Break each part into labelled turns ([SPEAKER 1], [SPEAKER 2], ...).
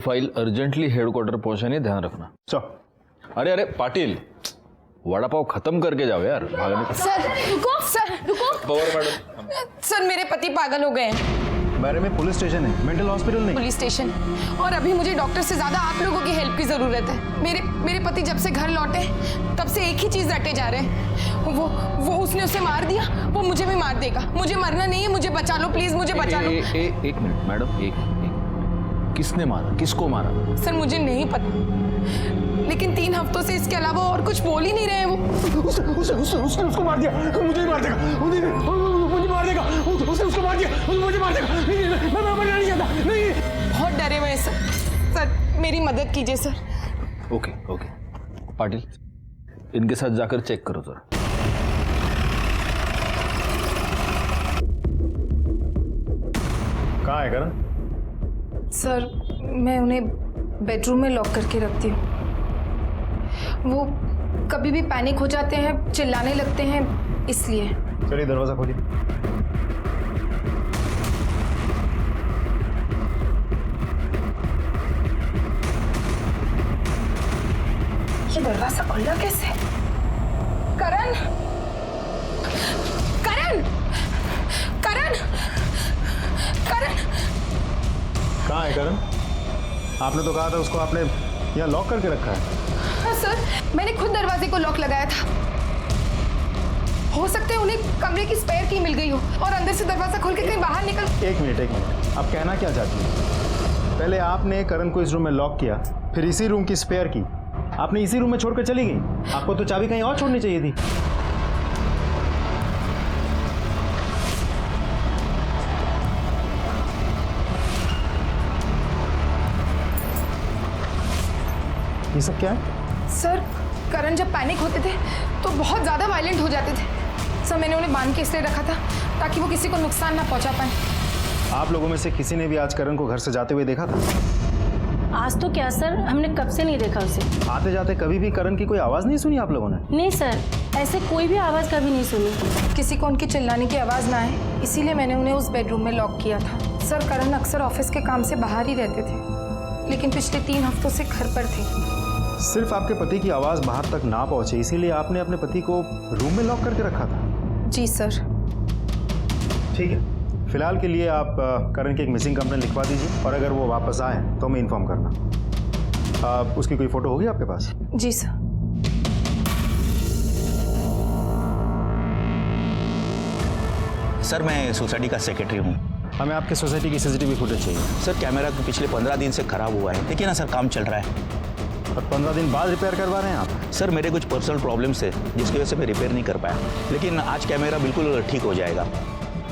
[SPEAKER 1] File urgently headquarter पहुंचाने ध्यान रखना।
[SPEAKER 2] चल।
[SPEAKER 1] अरे अरे पाटिल, वड़ा पाव खत्म करके जाओ यार, भागने।
[SPEAKER 3] सर रुको
[SPEAKER 1] पवार मैडम।
[SPEAKER 3] सर मेरे पति पागल हो गए हैं।
[SPEAKER 2] बारे में पुलिस स्टेशन है, मेंटल हॉस्पिटल नहीं।
[SPEAKER 3] पुलिस स्टेशन, और अभी मुझे डॉक्टर से ज्यादा आप लोगों की हेल्प की जरूरत है। मेरे पति जब से घर लौटे तब से एक ही चीज रटे जा रहे हैं, वो उसने उसे मार दिया, वो मुझे भी मार देगा। मुझे मरना नहीं है, मुझे बचा लो प्लीज, मुझे बचा लो।
[SPEAKER 1] एक मिनट मैडम, एक किसने मारा, किसको मारा?
[SPEAKER 3] सर मुझे नहीं पता, लेकिन 3 हफ्तों से इसके अलावा और कुछ बोल ही नहीं रहे हैं वो।
[SPEAKER 2] उसने उसको मार दिया, मुझे मार देगा, मुझे मार देगा, उसने उसको मार दिया, मुझे मार देगा। मैं मरना नहीं चाहता, नहीं।
[SPEAKER 3] बहुत डरे हुए हैं सर, मेरी मदद कीजिए सर।
[SPEAKER 1] ओके पाटिल, इनके साथ जाकर चेक करो जरा।
[SPEAKER 2] कहाँ है करण?
[SPEAKER 3] सर मैं उन्हें बेडरूम में लॉक करके रखती हूँ। वो कभी भी पैनिक हो जाते हैं, चिल्लाने लगते हैं, इसलिए।
[SPEAKER 2] चलिए दरवाजा खोलिए।
[SPEAKER 3] ये दरवाजा खुला कैसे? करण, करण, करण, करण।
[SPEAKER 2] कहाँ है करण? आपने तो कहा था उसको आपने यहाँ लॉक करके रखा है।
[SPEAKER 3] हाँ सर, मैंने खुद दरवाजे को लॉक लगाया था। हो सकता है उन्हें कमरे की स्पेयर की मिल गई हो और अंदर से दरवाजा खोल के कहीं बाहर निकल।
[SPEAKER 2] एक मिनट, आप कहना क्या चाहती हैं? पहले आपने करण को इस रूम में लॉक किया, फिर इसी रूम की स्पेयर की, आपने इसी रूम में छोड़कर चली गई। आपको तो चाबी कहीं और छोड़नी चाहिए थी। ये सब क्या है?
[SPEAKER 3] सर करण जब पैनिक होते थे तो बहुत ज्यादा वायलेंट हो जाते थे। सर मैंने उन्हें बांध के इसलिए रखा था ताकि वो किसी को नुकसान ना पहुंचा पाए।
[SPEAKER 2] आप लोगों में से किसी ने भी आज करण को घर से जाते हुए देखा था?
[SPEAKER 4] आज तो क्या सर, हमने कब से नहीं देखा उसे।
[SPEAKER 2] आते जाते कभी भी करण की कोई आवाज नहीं सुनी आप लोगों ने?
[SPEAKER 4] नहीं सर, ऐसे कोई भी आवाज कभी नहीं सुनी।
[SPEAKER 3] किसी को उनकी चिल्लाने की आवाज ना आए, इसीलिए मैंने उन्हें उस बेडरूम में लॉक किया था। सर करण अक्सर ऑफिस के काम से बाहर ही रहते थे, लेकिन पिछले 3 हफ्तों से घर पर थे।
[SPEAKER 2] सिर्फ आपके पति की आवाज बाहर तक ना पहुंचे इसीलिए आपने अपने पति को रूम में लॉक करके रखा था?
[SPEAKER 3] जी सर।
[SPEAKER 2] ठीक है, फिलहाल के लिए आप करण की एक मिसिंग कंप्लेंट लिखवा दीजिए, और अगर वो वापस आए तो हमें इन्फॉर्म करना। उसकी कोई फोटो होगी आपके पास?
[SPEAKER 3] जी सर।
[SPEAKER 5] सर मैं सोसाइटी का सेक्रेटरी हूँ।
[SPEAKER 2] हमें आपके सोसाइटी की सीसीटीवी फुटेज चाहिए।
[SPEAKER 5] सर कैमरा तो पिछले 15 दिन से खराब हुआ है, देखिए ना सर, काम चल रहा है।
[SPEAKER 2] और 15 दिन बाद रिपेयर करवा रहे हैं आप?
[SPEAKER 5] सर मेरे कुछ पर्सनल प्रॉब्लम्स है जिसकी वजह से मैं रिपेयर नहीं कर पाया, लेकिन आज कैमरा बिल्कुल ठीक हो जाएगा।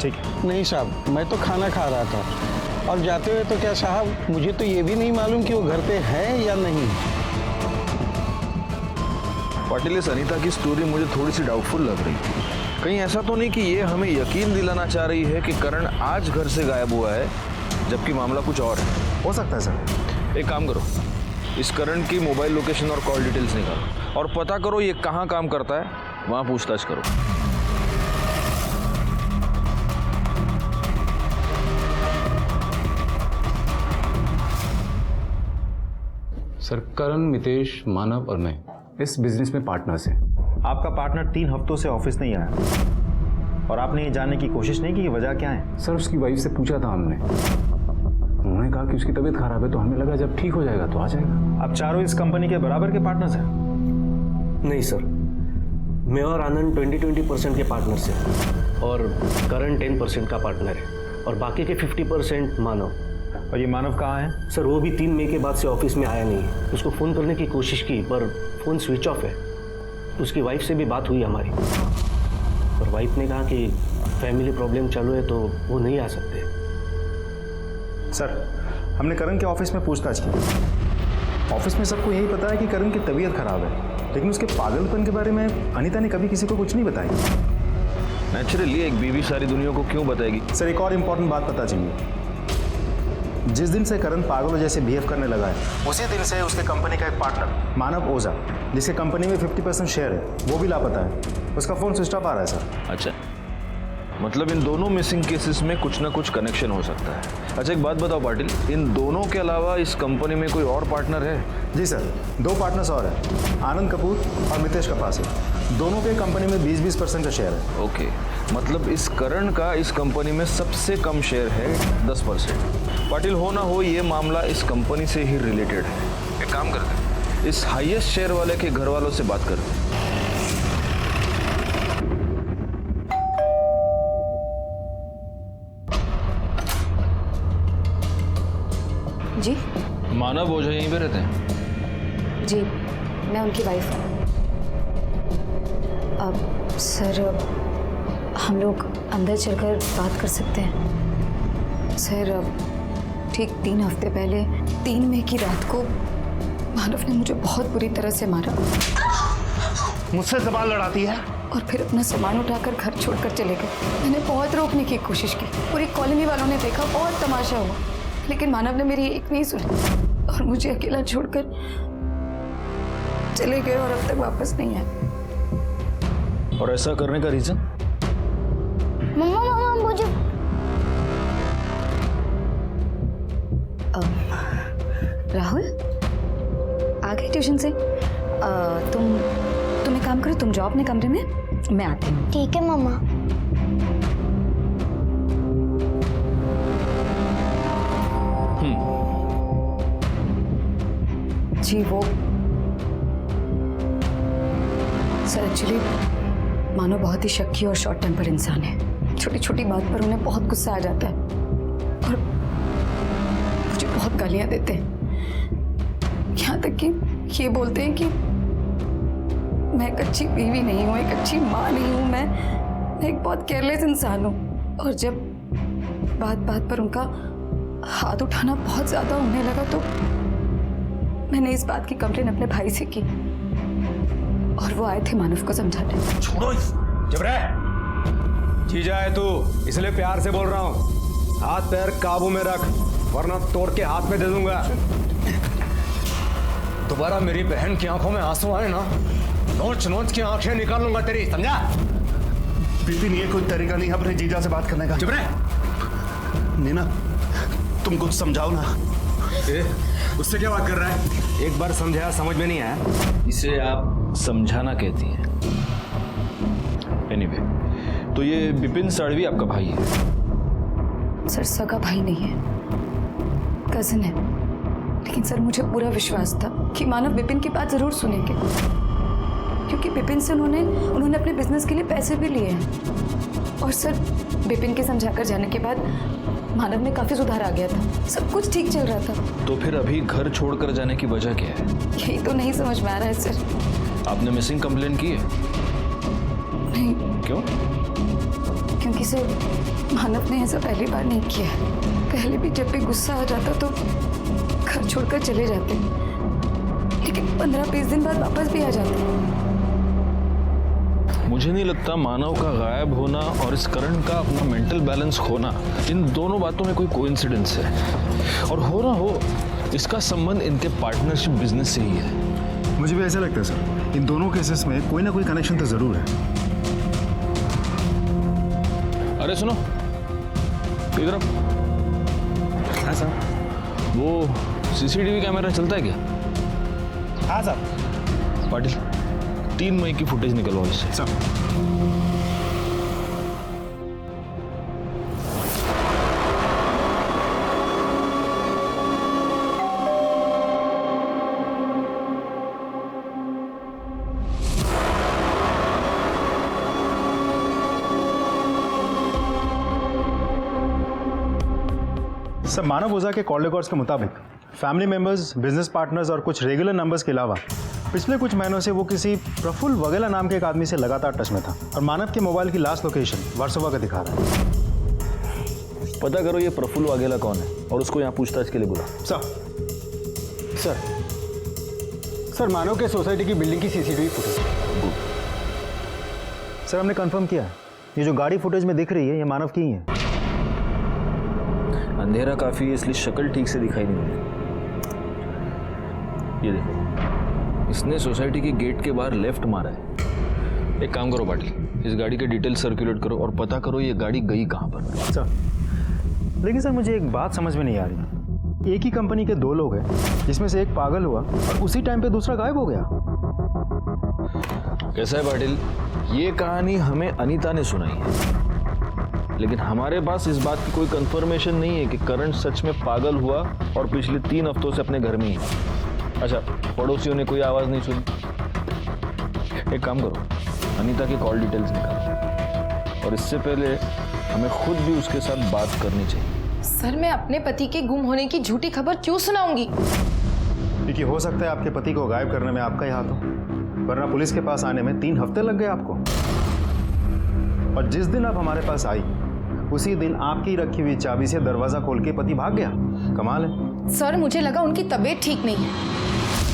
[SPEAKER 2] ठीक है।
[SPEAKER 6] नहीं साहब, मैं तो खाना खा रहा था और जाते हुए तो क्या साहब, मुझे तो ये भी नहीं मालूम कि वो घर पे है या नहीं।
[SPEAKER 1] पाटिल, इस अनीता की स्टोरी मुझे थोड़ी सी डाउटफुल लग रही है। कहीं ऐसा तो नहीं कि ये हमें यकीन दिलाना चाह रही है कि करण आज घर से गायब हुआ है, जबकि मामला कुछ और है?
[SPEAKER 2] हो सकता है सर।
[SPEAKER 1] एक काम करो, इस करण की मोबाइल लोकेशन और कॉल डिटेल्स निकालो और पता करो ये कहाँ काम करता है, वहाँ पूछताछ करो।
[SPEAKER 7] सर करण, मितेश, मानव और मैं इस बिजनेस में पार्टनर्स हैं।
[SPEAKER 2] आपका पार्टनर 3 हफ्तों से ऑफिस नहीं आया और आपने ये जानने की कोशिश नहीं की कि वजह क्या है?
[SPEAKER 7] सर उसकी वाइफ से पूछा था हमने, उन्होंने कहा कि उसकी तबीयत खराब है, तो हमें लगा जब ठीक हो जाएगा तो आ जाएगा।
[SPEAKER 2] आप चारों इस कंपनी के बराबर के पार्टनर्स हैं?
[SPEAKER 8] नहीं सर, मैं और आनंद 20% के पार्टनर्स हैं और करण 10% का पार्टनर है और बाकी के 50% मानव।
[SPEAKER 2] और ये मानव कहाँ है?
[SPEAKER 8] सर वो भी 3 मई के बाद से ऑफिस में आया नहीं। उसको फ़ोन करने की कोशिश की पर फ़ोन स्विच ऑफ है। उसकी वाइफ से भी बात हुई हमारी, और वाइफ ने कहा कि फैमिली प्रॉब्लम चालू है तो वो नहीं आ सकते।
[SPEAKER 2] सर हमने करण के ऑफिस में पूछताछ की। ऑफिस में सबको यही पता है कि करण की तबीयत खराब है, लेकिन उसके पागलपन के बारे में अनीता ने कभी किसी को कुछ नहीं बताई।
[SPEAKER 1] नेचुरली एक बीवी सारी दुनिया को क्यों बताएगी?
[SPEAKER 2] सर एक और इम्पोर्टेंट बात पता चली। जिस दिन से करण पागलों जैसे बिहेव करने लगा है, उसी दिन से उसके कंपनी का एक पार्टनर मानव ओझा, जिसके कंपनी में 50% शेयर है, वो भी लापता है। उसका फोन स्विच ऑफ आ रहा है सर।
[SPEAKER 1] अच्छा, मतलब इन दोनों मिसिंग केसेस में कुछ ना कुछ कनेक्शन हो सकता है। अच्छा एक बात बताओ पाटिल, इन दोनों के अलावा इस कंपनी में कोई और पार्टनर है?
[SPEAKER 2] जी सर, 2 पार्टनर्स और हैं, आनंद कपूर और मितेश कपासे। दोनों के कंपनी में 20-20% का शेयर है।
[SPEAKER 1] ओके, मतलब इस करण का इस कंपनी में सबसे कम शेयर है 10%। पाटिल हो ना हो ये मामला इस कंपनी से ही रिलेटेड है। एक काम करते हैं, इस हाईएस्ट शेयर वाले के घर वालों से बात करते हैं।
[SPEAKER 9] जी
[SPEAKER 1] मानव ओझा यहीं पे रहते हैं?
[SPEAKER 9] जी, मैं उनकी वाइफ हूँ। अब सर हम लोग अंदर चलकर बात कर सकते हैं? सर अब ठीक 3 हफ्ते पहले 3 मई की रात को मानव ने मुझे बहुत बुरी तरह से मारा।
[SPEAKER 8] मुझसे जबान लड़ाती है
[SPEAKER 9] और फिर अपना सामान उठाकर घर छोड़कर चले गए। मैंने बहुत रोकने की कोशिश की, पूरी कॉलोनी वालों ने देखा, बहुत तमाशा हुआ, लेकिन मानव ने मेरी एक नहीं सुनी और मुझे अकेला छोड़कर चले गए और अब तक वापस नहीं आए।
[SPEAKER 1] और ऐसा करने का रीजन?
[SPEAKER 10] मम्मा मुझे
[SPEAKER 9] राहुल आ गए ट्यूशन से? तुम एक काम करो, तुम जाओ अपने कमरे में, मैं आती हूँ।
[SPEAKER 10] ठीक है मम्मा।
[SPEAKER 9] जी वो सर एक्चुअली मानो बहुत ही शक्की और शॉर्ट टेम्पर इंसान है। छोटी छोटी बात पर उन्हें बहुत गुस्सा आ जाता है और मुझे बहुत गालियां देते हैं। यहाँ तक कि ये बोलते हैं कि मैं एक अच्छी बीवी नहीं हूँ, एक अच्छी माँ नहीं हूँ, मैं एक बहुत केयरलेस इंसान हूँ। और जब बात बात पर उनका हाथ उठाना बहुत ज़्यादा होने लगा तो मैंने इस बात की कंप्लेन अपने भाई से की और वो आए थे मानव को समझाने।
[SPEAKER 11] छोड़ो जबरे, जीजा है तू, इसलिए प्यार से बोल रहा हूँ। हाथ पैर काबू में रख वरना तोड़ के हाथ में दे दूंगा। दोबारा मेरी बहन की आंखों में आंसू आए ना, नोच नोच के आंखें निकाल लूंगा तेरी, समझा?
[SPEAKER 8] बिपिन ये कोई तरीका नहीं अपने जीजा से बात करने का।
[SPEAKER 11] जबरे,
[SPEAKER 8] नीना तुम कुछ समझाओ ना।
[SPEAKER 11] उससे क्या बात कर रहा है? एक बार समझाया समझ में नहीं आया।
[SPEAKER 1] इसे आप समझाना कहती हैं। एनीवे, तो ये बिपिन साड़वी आपका भाई है?
[SPEAKER 9] सर सगा भाई नहीं है, कजिन है। लेकिन सर मुझे पूरा विश्वास था कि मानव बिपिन की बात जरूर सुनेंगे, क्योंकि बिपिन से उन्होंने अपने बिजनेस के लिए पैसे भी लिए हैं। और सर बिपिन के समझाकर जाने के बाद मानव में काफी सुधार आ गया था, सब कुछ ठीक चल रहा था।
[SPEAKER 1] तो फिर अभी घर छोड़कर जाने की वजह क्या है?
[SPEAKER 9] यही तो नहीं समझ में आ रहा है सर।
[SPEAKER 1] आपने मिसिंग कंप्लेन की है?
[SPEAKER 9] नहीं।
[SPEAKER 1] क्यों?
[SPEAKER 9] क्योंकि सर मानव ने ऐसा पहली बार नहीं किया है। पहले भी जब भी गुस्सा आ जाता तो घर छोड़कर चले जाते, लेकिन 15-20 दिन बाद वापस भी आ जाते।
[SPEAKER 1] मुझे नहीं लगता मानव का गायब होना और इस करण का अपना मेंटल बैलेंस खोना, इन दोनों बातों में कोई कोइंसिडेंस है। और हो ना हो, इसका संबंध इनके पार्टनरशिप बिजनेस से ही है।
[SPEAKER 2] मुझे भी ऐसा लगता है सर, इन दोनों केसेस में कोई ना कोई कनेक्शन तो जरूर है।
[SPEAKER 1] अरे सुनो इधर आओ।
[SPEAKER 2] हाँ सर।
[SPEAKER 1] वो सीसीटीवी कैमरा चलता है क्या?
[SPEAKER 2] हाँ सर।
[SPEAKER 1] पाटिल 3 मई की फुटेज निकलवाओ इससे।
[SPEAKER 2] सर। सर मानव ओझा के कॉल रिकॉर्ड्स के मुताबिक फैमिली मेंबर्स, बिजनेस पार्टनर्स और कुछ रेगुलर नंबर्स के अलावा पिछले कुछ महीनों से वो किसी प्रफुल्ल वगेला नाम के एक आदमी से लगातार टच में था और मानव के मोबाइल की लास्ट लोकेशन वर्सोवा का दिखा रहा है।
[SPEAKER 1] पता करो ये प्रफुल्ल वगेला कौन है और उसको यहाँ पूछताछ के लिए बुला।
[SPEAKER 11] सर मानव के सोसाइटी की बिल्डिंग की सीसीटीवी फुटेज।
[SPEAKER 2] सर हमने कंफर्म किया है, ये जो गाड़ी फुटेज में दिख रही है ये मानव की ही है।
[SPEAKER 1] अंधेरा काफी है इसलिए शक्ल ठीक से दिखाई नहीं दे रही। ये देखो, इसने सोसाइटी के गेट के बाहर लेफ्ट मारा है एक काम करो पाटिल, इस गाड़ी के डिटेल सर्कुलेट करो और पता करो ये गाड़ी गई कहाँ पर।
[SPEAKER 2] सर, लेकिन सर मुझे एक बात समझ में नहीं आ रही। एक ही कंपनी के 2 लोग हैं, जिसमें से एक पागल हुआ और उसी टाइम पे दूसरा गायब हो गया।
[SPEAKER 1] कैसा है पाटिल, ये कहानी हमें अनीता ने सुनाई है, लेकिन हमारे पास इस बात की कोई कंफर्मेशन नहीं है कि करण सच में पागल हुआ और पिछले 3 हफ्तों से अपने घर में ही है। अच्छा, पड़ोसियों ने कोई आवाज नहीं सुनी? एक काम करो, अनीता की कॉल डिटेल्स निकालो और इससे पहले हमें खुद भी उसके साथ बात करनी चाहिए।
[SPEAKER 3] सर, मैं अपने पति के गुम होने की झूठी खबर क्यों सुनाऊंगी?
[SPEAKER 2] क्योंकि हो सकता है आपके पति को गायब करने में आपका ही हाथ हो, वरना पुलिस के पास आने में 3 हफ्ते लग गए आपको। और जिस दिन आप हमारे पास आई, उसी दिन आपकी रखी हुई चाबी से दरवाजा खोल के पति भाग गया। कमाल है।
[SPEAKER 3] सर, मुझे लगा उनकी तबीयत ठीक नहीं है,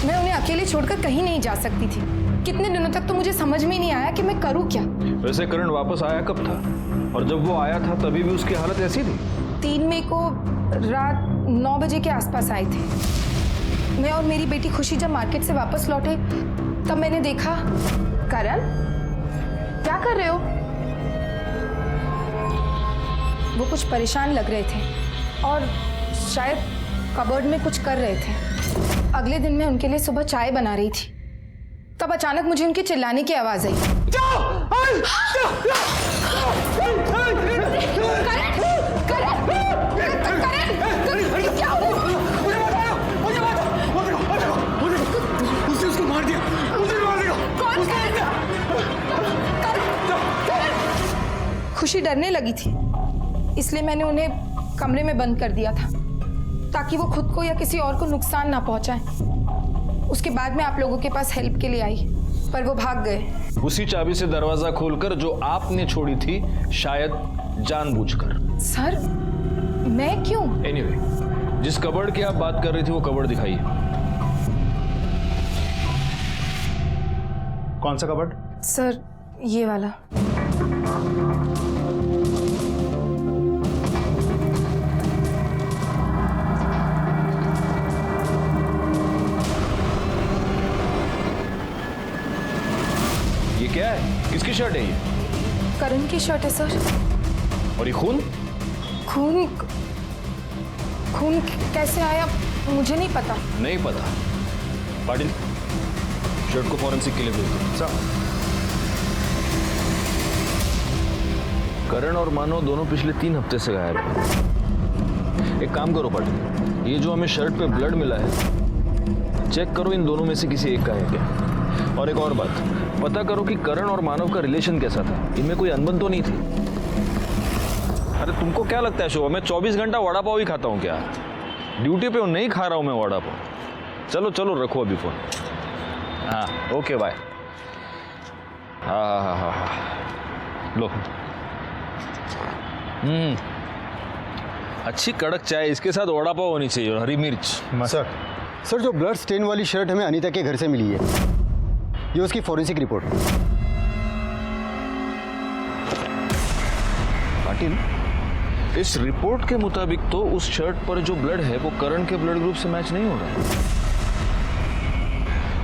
[SPEAKER 3] मैं उन्हें अकेले छोड़कर कहीं नहीं जा सकती थी। कितने दिनों तक तो मुझे समझ में ही नहीं आया कि मैं करूं क्या।
[SPEAKER 1] वैसे करण वापस आया कब था? और जब वो आया था तभी भी उसकी हालत ऐसी थी?
[SPEAKER 3] 3 मई को रात 9 बजे के आसपास आए थे। मैं और मेरी बेटी खुशी जब मार्केट से वापस लौटे तब मैंने देखा। करण, क्या कर रहे हो? वो कुछ परेशान लग रहे थे और शायद कबर्ड में कुछ कर रहे थे। अगले दिन मैं उनके लिए सुबह चाय बना रही थी, तब अचानक मुझे उनके चिल्लाने की आवाज आई। खुशी डरने लगी थी, इसलिए मैंने उन्हें कमरे में बंद कर दिया था ताकि वो खुद को या किसी और को नुकसान ना पहुंचाए। उसके बाद मैं आप लोगों के पास हेल्प के लिए आई, पर वो भाग गए।
[SPEAKER 1] उसी चाबी से दरवाजा खोलकर जो आपने छोड़ी थी, शायद जानबूझकर।
[SPEAKER 3] सर, मैं क्यों?
[SPEAKER 1] एनीवे, जिस कबर्ड की आप बात कर रही थी वो कबर्ड दिखाइए।
[SPEAKER 2] कौन सा कबर्ड?
[SPEAKER 3] सर, ये वाला।
[SPEAKER 1] ये क्या है? किसकी शर्ट है ये?
[SPEAKER 3] करण की शर्ट है सर।
[SPEAKER 1] और ये खून?
[SPEAKER 3] खून? खून कैसे आया मुझे नहीं पता।
[SPEAKER 1] नहीं पता? पाटिल, शर्ट को फॉरेंसिक के लिए भेज दो। करण और मानव दोनों पिछले 3 हफ्ते से गायब हैं। एक काम करो पाटिल, ये जो हमें शर्ट पे ब्लड मिला है, चेक करो इन दोनों में से किसी एक का है क्या। और एक और बात, पता करो कि करण और मानव का रिलेशन कैसा था, इनमें कोई अनबन तो नहीं थी। अरे तुमको क्या लगता है शोभा, मैं 24 घंटा वड़ा पाव ही खाता हूँ क्या? ड्यूटी पे नहीं खा रहा हूँ मैं वड़ा पाव। चलो चलो रखो अभी फोन। हाँ ओके बाय। हाँ लो। अच्छी कड़क चाय, इसके साथ वड़ा पाव होनी चाहिए और हरी मिर्च।
[SPEAKER 10] सर जो ब्लड स्टेन वाली शर्ट हमें अनीता के घर से मिली है, ये उसकी फॉरेंसिक रिपोर्ट।
[SPEAKER 1] पाटिल, इस रिपोर्ट के मुताबिक तो उस शर्ट पर जो ब्लड है वो करण के ब्लड ग्रुप से मैच नहीं हो रहा है।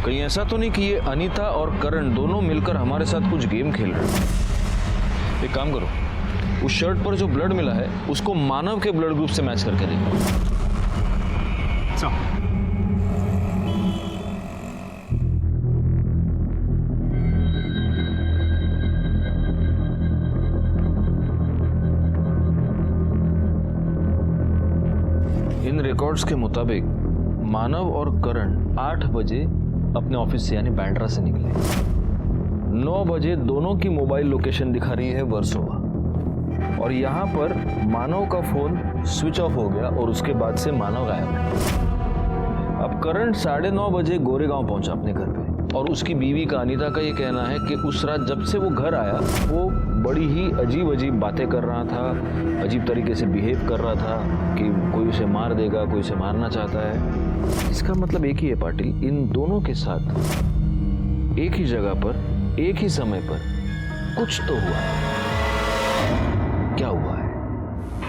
[SPEAKER 1] कहीं ऐसा तो नहीं कि ये अनीता और करण दोनों मिलकर हमारे साथ कुछ गेम खेल रहे हैं? एक काम करो, उस शर्ट पर जो ब्लड मिला है उसको मानव के ब्लड ग्रुप से मैच करके देखो। इन रिकॉर्ड्स के मुताबिक मानव और करण 8 बजे अपने ऑफिस से यानी बैंड्रा से निकले। 9 बजे दोनों की मोबाइल लोकेशन दिखा रही है वर्सोवा, और यहाँ पर मानव का फोन स्विच ऑफ हो गया और उसके बाद से मानव गायब है। अब करण 9:30 बजे गोरेगांव पहुंचा अपने घर पे, और उसकी बीवी का अनीता का ये कहना है कि उस रात जब से वो घर आया वो बड़ी ही अजीब अजीब बातें कर रहा था, अजीब तरीके से बिहेव कर रहा था कि कोई उसे मार देगा, कोई उसे मारना चाहता है। इसका मतलब एक ही है पाटिल, इन दोनों के साथ एक ही जगह पर एक ही समय पर कुछ तो हुआ। क्या हुआ है?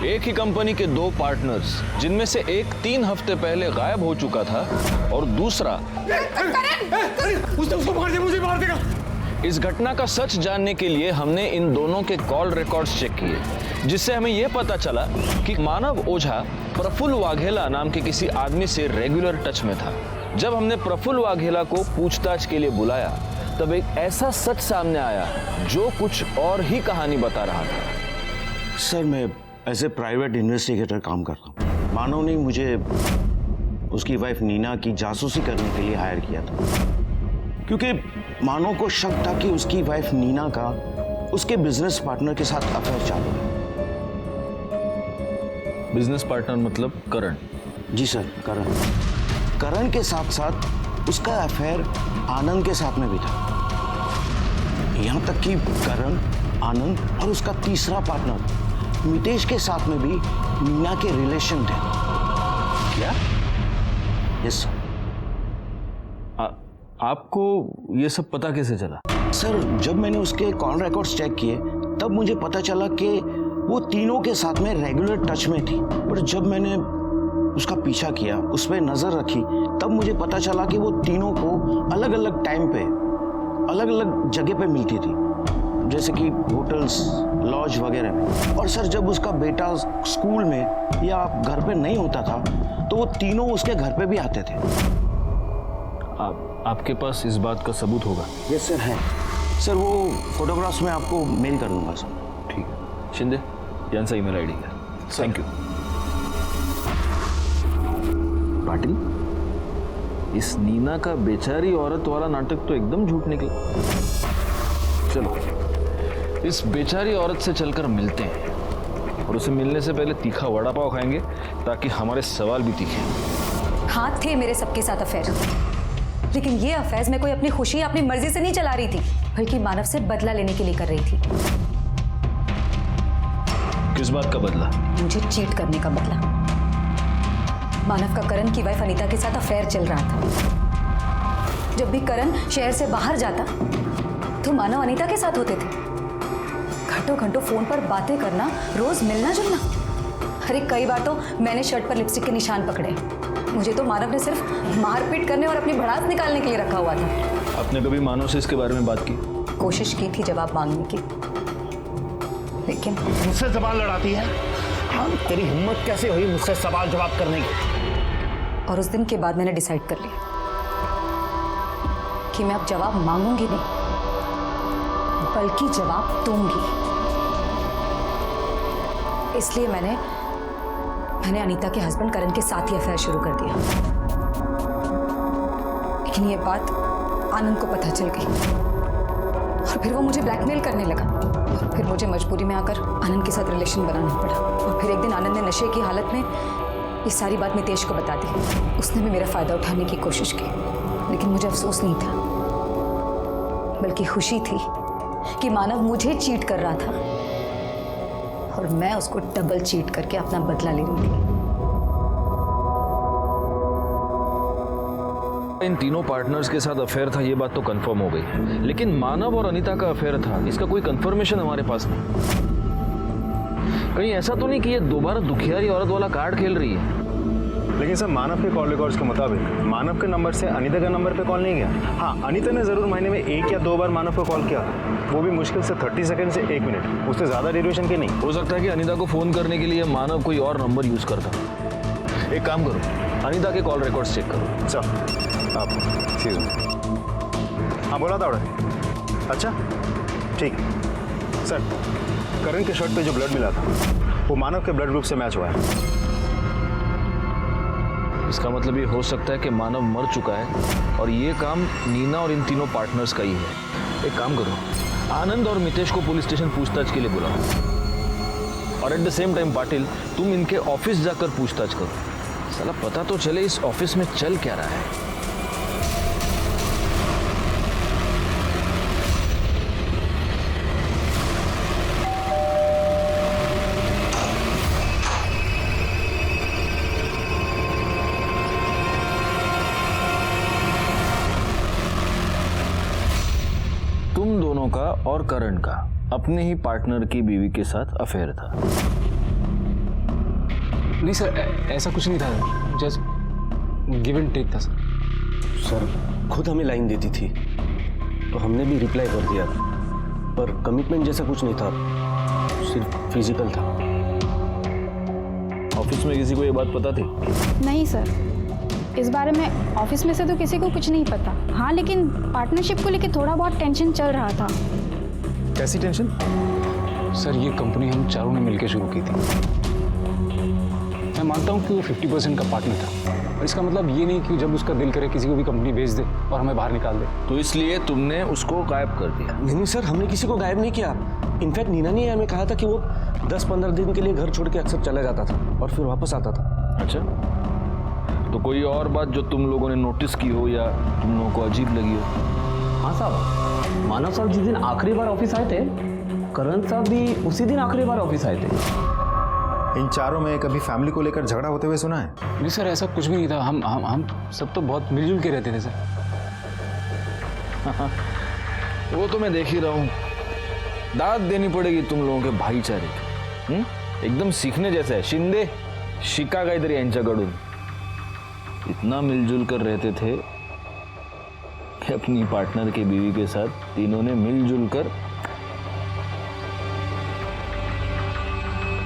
[SPEAKER 1] एक ही कंपनी के 2 पार्टनर्स, जिनमें से एक 3 हफ्ते पहले गायब हो चुका था और दूसरा
[SPEAKER 11] उसने उसको मार दिया, मुझे मार देगा।
[SPEAKER 1] इस घटना का सच जानने के लिए हमने इन दोनों के कॉल रिकॉर्ड्स चेक किए, जिससे हमें यह पता चला कि मानव ओझा प्रफुल्ल वाघेला नाम के किसी आदमी से रेगुलर टच में था। जब हमने प्रफुल्ल वाघेला को पूछताछ के लिए बुलाया तब एक ऐसा सच सामने आया जो कुछ और ही कहानी बता रहा था।
[SPEAKER 12] सर, मैं एज ए प्राइवेट इन्वेस्टिगेटर काम करता हूँ। मानव ने मुझे उसकी वाइफ नीना की जासूसी करने के लिए हायर किया था, क्योंकि मानव को शक था कि उसकी वाइफ नीना का उसके बिजनेस पार्टनर के साथ अफेयर चालू है।
[SPEAKER 1] बिजनेस पार्टनर मतलब करण?
[SPEAKER 12] जी सर, करण के साथ साथ उसका अफेयर आनंद के साथ में भी था। यहां तक कि करण, आनंद और उसका तीसरा पार्टनर मितेश के साथ में भी मीना के रिलेशन थे।
[SPEAKER 1] क्या?
[SPEAKER 12] Yes sir.
[SPEAKER 1] आपको ये सब पता कैसे चला?
[SPEAKER 12] सर, जब मैंने उसके कॉल रिकॉर्ड्स चेक किए तब मुझे पता चला कि वो तीनों के साथ में रेगुलर टच में थी। पर जब मैंने उसका पीछा किया, उस पर नजर रखी, तब मुझे पता चला कि वो तीनों को अलग अलग टाइम पे अलग अलग जगह पे मिलती थी, जैसे कि होटल्स, लॉज वगैरह में। और सर, जब उसका बेटा स्कूल में या घर पे नहीं होता था तो वो तीनों उसके घर पे भी आते थे।
[SPEAKER 1] आपके पास इस बात का सबूत होगा?
[SPEAKER 12] यस सर, है सर। वो फोटोग्राफ्स मैं आपको मेल कर दूंगा सर।
[SPEAKER 1] ठीक है शिंदे, यांचा ईमेल आईडी है। Thank you. पाटिल, इस नीना का बेचारी औरत वाला नाटक तो एकदम झूठ निकला। चलो इस बेचारी औरत से चलकर मिलते हैं और उसे मिलने से पहले तीखा वड़ा पाव खाएंगे ताकि हमारे सवाल भी तीखे।
[SPEAKER 9] हाँ, थे मेरे सबके साथ अफेयर, लेकिन ये अफेयर्स मैं कोई अपनी खुशी या अपनी मर्जी से नहीं चला रही थी, बल्कि मानव से बदला लेने के लिए कर रही थी।
[SPEAKER 1] किस बात का बदला?
[SPEAKER 9] मुझे चीट करने का बदला। मानव का करण की वाइफ अनीता के साथ अफेयर चल रहा था। जब भी करण शहर से बाहर जाता तो मानव अनीता के साथ होते थे। घंटों घंटों फोन पर बातें करना, रोज मिलना जुलना। अरे कई बार तो मैंने शर्ट पर लिपस्टिक के निशान पकड़े। मुझे तो मानव ने सिर्फ मारपीट करने और अपनी भड़ास निकालने के लिए रखा हुआ था।
[SPEAKER 1] आपने कभी मानव से इसके बारे में बात की?
[SPEAKER 9] कोशिश की थी जवाब मांगने की, लेकिन
[SPEAKER 12] मुझसे जबान लड़ाती है? हाँ, तेरी हिम्मत कैसे हुई मुझसे सवाल जवाब करने की?
[SPEAKER 9] और उस दिन के बाद मैंने डिसाइड कर लिया कि मैं अब जवाब मांगूंगी नहीं, बल्कि जवाब दूंगी। इसलिए मैंने अनीता के हस्बैंड करण के साथ ही अफेयर शुरू कर दिया। लेकिन ये बात आनंद को पता चल गई और फिर वो मुझे ब्लैकमेल करने लगा। और फिर मुझे मजबूरी में आकर आनंद के साथ रिलेशन बनाना पड़ा। और फिर एक दिन आनंद ने नशे की हालत में ये सारी बात मितेश को बता दी। उसने भी मेरा फायदा उठाने की कोशिश की, लेकिन मुझे अफसोस नहीं था, बल्कि खुशी थी कि मानव मुझे चीट कर रहा था और मैं उसको डबल चीट करके अपना बदला ले रही थी।
[SPEAKER 1] इन तीनों पार्टनर्स के साथ अफेयर था, ये बात तो कंफर्म हो गई, लेकिन मानव और अनीता का अफेयर था, इसका कोई कंफर्मेशन हमारे पास नहीं। कहीं ऐसा तो नहीं कि ये दोबारा दुखियारी औरत वाला कार्ड खेल रही है?
[SPEAKER 2] लेकिन सर, मानव के कॉल रिकॉर्ड्स के मुताबिक मानव के नंबर से अनीता के नंबर पे कॉल नहीं गया। हाँ, अनीता ने ज़रूर महीने में 1 या 2 बार मानव को कॉल किया, वो भी मुश्किल से 30 सेकंड से 1 मिनट, उससे ज़्यादा ड्यूरेशन के नहीं।
[SPEAKER 1] हो सकता है कि अनीता को फ़ोन करने के लिए मानव कोई और नंबर यूज़ करता। एक काम करो, अनीता के कॉल रिकॉर्ड्स चेक करो।
[SPEAKER 2] सर आप एक्सक्यूज मी। हाँ, बोला था ऑर्डर। अच्छा ठीक सर, करण के शर्ट पे जो ब्लड मिला था वो मानव के ब्लड ग्रुप से मैच हुआ है।
[SPEAKER 1] इसका मतलब ये हो सकता है कि मानव मर चुका है और ये काम नीना और इन तीनों पार्टनर्स का ही है। एक काम करो, आनंद और मितेश को पुलिस स्टेशन पूछताछ के लिए बुलाओ और at the same time Patil, तुम इनके ऑफिस जाकर पूछताछ करो। साला पता तो चले इस ऑफिस में चल क्या रहा है। तुम दोनों का और करण का अपने ही पार्टनर की बीवी के साथ अफेयर था?
[SPEAKER 7] नहीं सर, ऐसा कुछ नहीं था, जस्ट गिव एंड टेक था सर।
[SPEAKER 8] सर खुद हमें लाइन देती थी तो हमने भी रिप्लाई कर दिया, पर कमिटमेंट जैसा कुछ नहीं था, सिर्फ फिजिकल था।
[SPEAKER 1] ऑफिस में किसी को ये बात पता थी?
[SPEAKER 13] नहीं सर, इस बारे में ऑफिस में से तो किसी को कुछ नहीं पता। हाँ, लेकिन पार्टनरशिप को लेकर थोड़ा बहुत टेंशन चल रहा था।
[SPEAKER 2] कैसी टेंशन?
[SPEAKER 7] सर ये कंपनी हम चारों ने मिलकर शुरू की थी। मैं मानता हूँ कि वो 50% का पार्टनर था, और इसका मतलब ये नहीं कि जब उसका दिल करे किसी को भी कंपनी बेच दे और हमें बाहर निकाल दे।
[SPEAKER 1] तो इसलिए तुमने उसको गायब कर दिया?
[SPEAKER 8] नहीं सर, हमने किसी को गायब नहीं किया। इनफैक्ट नीना ने हमें कहा था कि वो 10-15 दिन के लिए घर छोड़ के अक्सर चला जाता था और फिर वापस आता था।
[SPEAKER 1] अच्छा, तो कोई और बात जो तुम लोगों ने नोटिस की हो या तुम लोगों को अजीब लगी हो?
[SPEAKER 14] हाँ साहब, मानव साहब जिस दिन आखिरी बार ऑफिस आए थे, करण साहब भी उसी दिन आखिरी बार ऑफिस आए थे।
[SPEAKER 2] इन चारों में कभी फैमिली को लेकर झगड़ा होते हुए सुना है?
[SPEAKER 7] नहीं सर, ऐसा कुछ भी नहीं था। हम सब तो बहुत मिलजुल के रहते थे सर।
[SPEAKER 1] वो तो मैं देख ही रहा हूँ। दाद देनी पड़ेगी तुम लोगों के भाईचारे की। एकदम सीखने जैसा है। शिंदे शिका काहीतरी यांच्याकडून। इतना मिलजुल कर रहते थे कि अपनी पार्टनर के बीवी के साथ तीनों ने मिलजुल कर।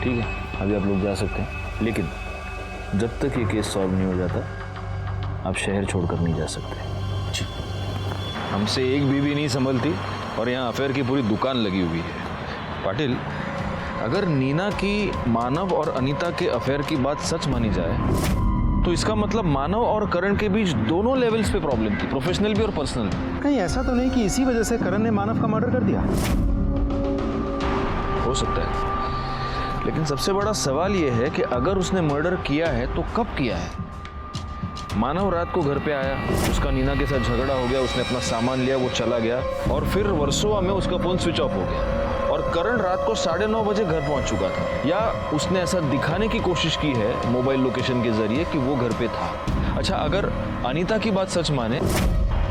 [SPEAKER 1] ठीक है, अभी आप लोग जा सकते हैं, लेकिन जब तक ये केस सॉल्व नहीं हो जाता आप शहर छोड़कर नहीं जा सकते। हमसे एक बीवी नहीं संभलती और यहाँ अफेयर की पूरी दुकान लगी हुई है। पाटिल, अगर नीना की मानव और अनीता के अफेयर की बात सच मानी जाए तो इसका मतलब मानव और करण के बीच दोनों लेवल्स पे प्रॉब्लम थी, प्रोफेशनल भी और पर्सनल भी।
[SPEAKER 2] कहीं ऐसा तो नहीं कि इसी वजह से करण ने मानव का मर्डर कर दिया?
[SPEAKER 1] हो सकता है, लेकिन सबसे बड़ा सवाल यह है कि अगर उसने मर्डर किया है तो कब किया है? मानव रात को घर पे आया, उसका नीना के साथ झगड़ा हो गया, उसने अपना सामान लिया, वो चला गया और फिर वर्सोवा में उसका फोन स्विच ऑफ हो गया और करण रात को 9:30 बजे घर पहुंच चुका था। या उसने ऐसा दिखाने की कोशिश की है मोबाइल लोकेशन के जरिए कि वो घर पे था। अच्छा, अगर अनीता की बात सच माने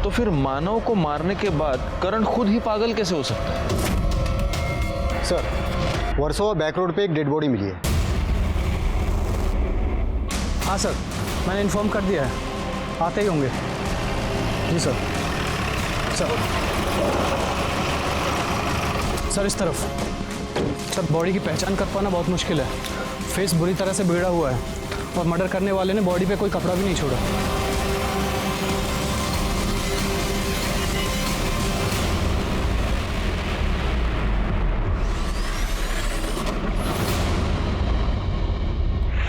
[SPEAKER 1] तो फिर मानव को मारने के बाद करण खुद ही पागल कैसे हो सकता है?
[SPEAKER 10] सर, वर्सोवा बैक रोड पे एक डेड बॉडी मिली है।
[SPEAKER 6] हाँ सर, मैंने इन्फॉर्म कर दिया है, आते ही होंगे। जी सर। सर इस तरफ। सर, बॉडी की पहचान कर पाना बहुत मुश्किल है। फेस बुरी तरह से बिगड़ा हुआ है और मर्डर करने वाले ने बॉडी पे कोई कपड़ा भी नहीं छोड़ा।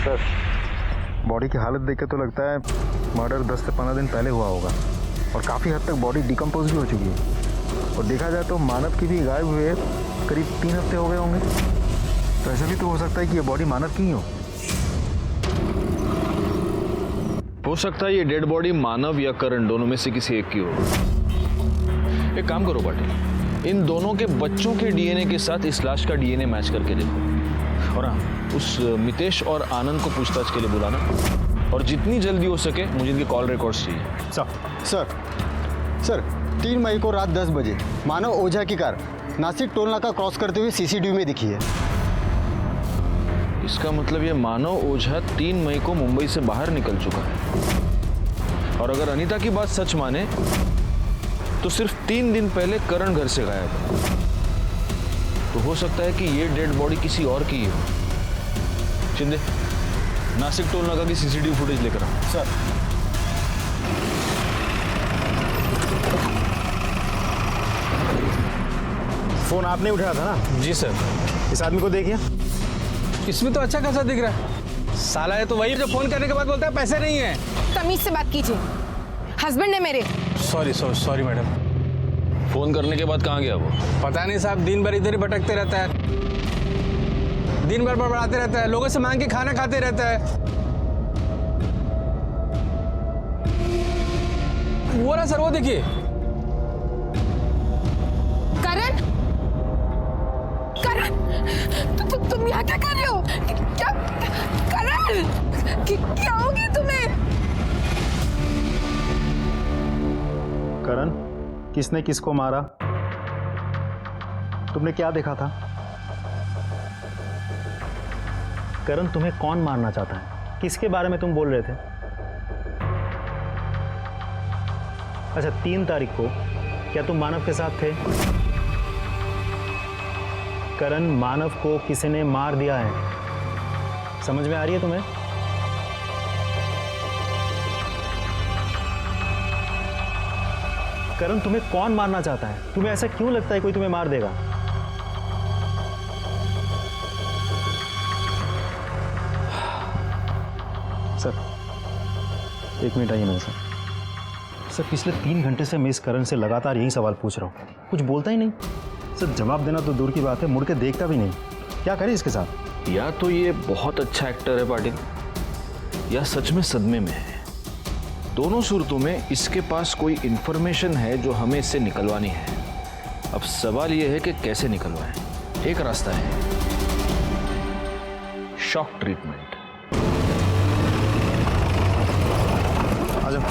[SPEAKER 2] सर, बॉडी की हालत देख के तो लगता है मर्डर 10 से 15 दिन पहले हुआ होगा और काफ़ी हद तक बॉडी डिकम्पोज भी हो चुकी है। और देखा जाए तो मानव की भी गायब हुए करीब 3 हफ्ते हो गए होंगे। तो ऐसा भी तो हो सकता है कि ये बॉडी मानव की ही हो
[SPEAKER 1] सकता है ये डेड बॉडी मानव या करण दोनों में से किसी एक की हो। एक काम करो पाटिल, इन दोनों के बच्चों के डीएनए के साथ इस लाश का डीएनए मैच करके देखो। और हाँ, उस मितेश और आनंद को पूछताछ के लिए बुलाना और जितनी जल्दी हो सके मुझे इनके कॉल रिकॉर्ड्स चाहिए।
[SPEAKER 10] सर 3 मई को रात 10 बजे मानव ओझा की कार नासिक टोल नाका क्रॉस करते हुए सीसीटीवी में दिखी है।
[SPEAKER 1] इसका मतलब ये मानव ओझा 3 मई को मुंबई से बाहर निकल चुका है। और अगर अनीता की बात सच माने तो सिर्फ 3 दिन पहले करण घर से गायब है। तो हो सकता है कि ये डेड बॉडी किसी और की ही हो। शिंदे, नासिक टोल नाका की सीसीटीवी फुटेज लेकर आओ।
[SPEAKER 10] सर।
[SPEAKER 2] फोन आपने उठाया था ना?
[SPEAKER 6] जी सर।
[SPEAKER 2] इस आदमी को देखिए।
[SPEAKER 6] इसमें तो अच्छा खासा दिख रहा है। साला है तो वही जो फोन करने के बाद बोलता है पैसे नहीं है।
[SPEAKER 3] तमीज से बात कीजिए, हस्बैंड है मेरे।
[SPEAKER 6] Sorry madam.
[SPEAKER 1] फोन करने के बाद कहाँ गया वो?
[SPEAKER 6] पता नहीं साहब, दिन भर इधर ही भटकते रहता है, दिन भर बड़बड़ाते रहता है, लोगों से मांग के खाना खाते रहता है। वो रहा सर, वो देखिए।
[SPEAKER 3] तुम यहाँ क्या कर रहे हो? क्या करण, क्या हो गया तुम्हें?
[SPEAKER 2] करण, किसने किसको मारा? तुमने क्या देखा था? करण, तुम्हें कौन मारना चाहता है? किसके बारे में तुम बोल रहे थे? अच्छा, 3 तारीख को क्या तुम मानव के साथ थे? करण, मानव को किसी ने मार दिया है। समझ में आ रही है तुम्हें? करण, तुम्हें कौन मारना चाहता है? तुम्हें ऐसा क्यों लगता है कोई तुम्हें मार देगा? सर, 1 मिनट आइए मेरे साथ। सर, पिछले 3 घंटे से मैं इस करण से लगातार यही सवाल पूछ रहा हूँ, कुछ बोलता ही नहीं। सर, जवाब देना तो दूर की बात है, मुड़ के देखता भी नहीं। क्या करें इसके साथ?
[SPEAKER 1] या तो ये बहुत अच्छा एक्टर है पाटिल, या सच में सदमे में है। दोनों सूरतों में इसके पास कोई इंफॉर्मेशन है जो हमें इससे निकलवानी है। अब सवाल ये है कि कैसे निकलवाएं। एक रास्ता है, शॉक ट्रीटमेंट।
[SPEAKER 2] आ जाओ।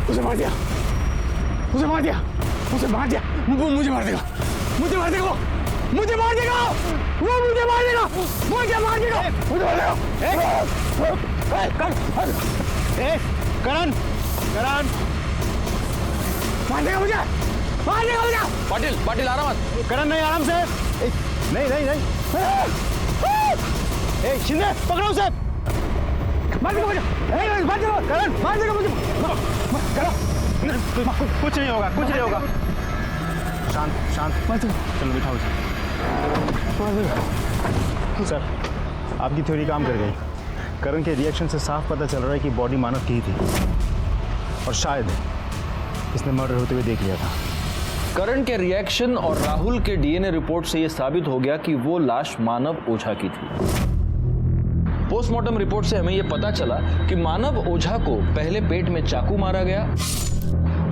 [SPEAKER 11] उसे मार दिया, उसे मार दिया, उसे मार दिया। वो मुझे मार देगा, मुझे मार देगा, वो मुझे मार देगा, वो मुझे मार देगा, मुझे मार देगा, मुझे मार देगा।
[SPEAKER 2] करण, करण,
[SPEAKER 11] मार देगा मुझे, मार देगा मुझे।
[SPEAKER 1] पाटिल, पाटिल आराम मत।
[SPEAKER 2] करण नहीं, आराम से। नहीं नहीं नहीं, शिंदे पकड़ो उसे।
[SPEAKER 11] मार देगा मुझे, मार देगा करण, मार देगा मुझे।
[SPEAKER 2] कुछ नहीं होगा, कुछ नहीं होगा। शांत शांत, चलो बिठाओ उसे। सर, आपकी थ्योरी काम कर गई। करण के रिएक्शन से साफ पता चल रहा है कि बॉडी मानव की ही थी, और शायद इसने मर्डर होते हुए देख लिया था।
[SPEAKER 1] करण के रिएक्शन और राहुल के डीएनए रिपोर्ट से यह साबित हो गया कि वो लाश मानव ओझा की थी। पोस्टमार्टम रिपोर्ट से हमें यह पता चला कि मानव ओझा को पहले पेट में चाकू मारा गया